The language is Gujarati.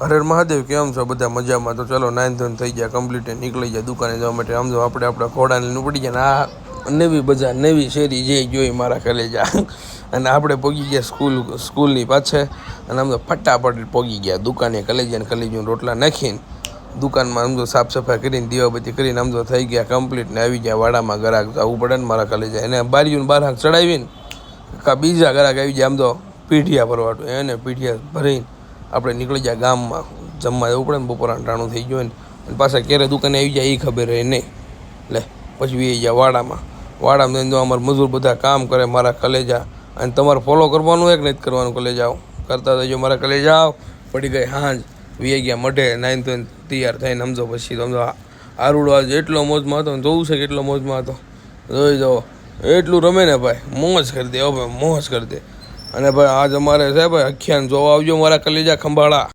હરેર મહાદેવ, કેમ છો બધા? મજામાં? તો ચલો 9 થઈ ગયા કમ્પ્લીટ, નીકળી જાય દુકાને જવા માટે. આમ જો આપણે આપણા ઘોડાને ઉપડી ગયા ને આ નવી બજાર, નવી શેરી જે જોઈ મારા કલેજા. અને આપણે પહોંચી ગયા સ્કૂલની પાછળ. અને આમ તો ફટાફટ પહોંચી ગયા દુકાને. કલેજું રોટલા નાખીને દુકાનમાં આમ તો સાફ સફાઈ કરીને દીવાબત્તી કરીને આમ તો થઈ ગયા કમ્પ્લીટ. ને આવી ગયા વાડામાં. ગ્રાહક જવું પડે ને મારા કલેજા, એને બારીયું બાર ચડાવીને બીજા ગ્રાહક આવી ગયા. આમ તો પીઠિયા ભરવાટું એને પીઠિયા ભરીને આપણે નીકળી જાય ગામમાં. જમવા જવું પડે ને, બપોરાનું ટાણું થઈ ગયું ને. અને પાછા ક્યારે દુકાને આવી જાય એ ખબર રહે નહીં. એટલે પછી વી ગયા વાડામાં જો અમારા મજૂર બધા કામ કરે મારા કલેજા. અને તમારે ફોલો કરવાનું એક નથી કરવાનું, કલેજાઓ કરતા જજો મારા કલેજાઓ. પડી ગઈ હાંજ, વી ગયા મઢે, 9 તો તૈયાર થઈને સમજો. પછી સમજો આરુડો આજે એટલો મોજમાં હતો ને, જોવું છે કેટલો મોજમાં હતો. જોઈ જાઓ એટલું રમે ને ભાઈ, મોજ કરી દે. હવે મોજ કરી દે. અને ભાઈ આજ અમારે છે ભાઈ અખ્યાન જોવા આવજો મારા કલેજા ખંભાળા.